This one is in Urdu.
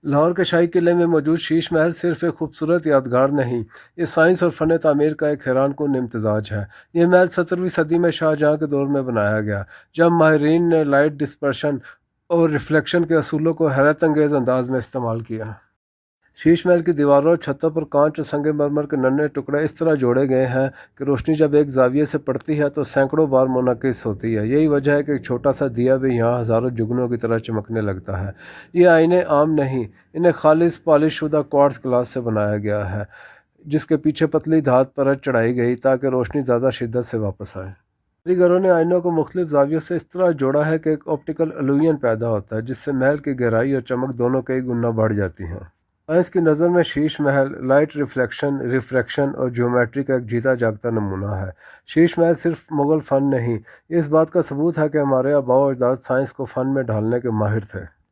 لاہور کے شاہی قلعے میں موجود شیش محل صرف ایک خوبصورت یادگار نہیں، یہ سائنس اور فن تعمیر کا ایک حیران کن امتزاج ہے۔ یہ محل 17ویں صدی میں شاہ جہاں کے دور میں بنایا گیا، جب ماہرین نے لائٹ ڈسپرشن اور ریفلیکشن کے اصولوں کو حیرت انگیز انداز میں استعمال کیا۔ شیش محل کی دیواروں اور چھتوں پر کانچ اور سنگ مرمر کے ننھے ٹکڑے اس طرح جوڑے گئے ہیں کہ روشنی جب ایک زاویے سے پڑتی ہے تو سینکڑوں بار منعکس ہوتی ہے۔ یہی وجہ ہے کہ ایک چھوٹا سا دیا بھی یہاں ہزاروں جگنوں کی طرح چمکنے لگتا ہے۔ یہ آئینے عام نہیں، انہیں خالص پالش شدہ کوارٹز گلاس سے بنایا گیا ہے، جس کے پیچھے پتلی دھات پرت چڑھائی گئی تاکہ روشنی زیادہ شدت سے واپس آئے۔ کاریگروں نے آئینوں کو مختلف زاویوں سے اس طرح جوڑا ہے کہ ایک آپٹیکل الوژن پیدا ہوتا ہے، جس سے محل کی گہرائی اور چمک دونوں کئی گنا بڑھ جاتی ہیں۔ سائنس کی نظر میں شیش محل لائٹ ریفلیکشن، ریفریکشن اور جیومیٹری کا ایک جیتا جاگتا نمونہ ہے۔ شیش محل صرف مغل فن نہیں، یہ اس بات کا ثبوت ہے کہ ہمارے آباء و اجداد سائنس کو فن میں ڈھالنے کے ماہر تھے۔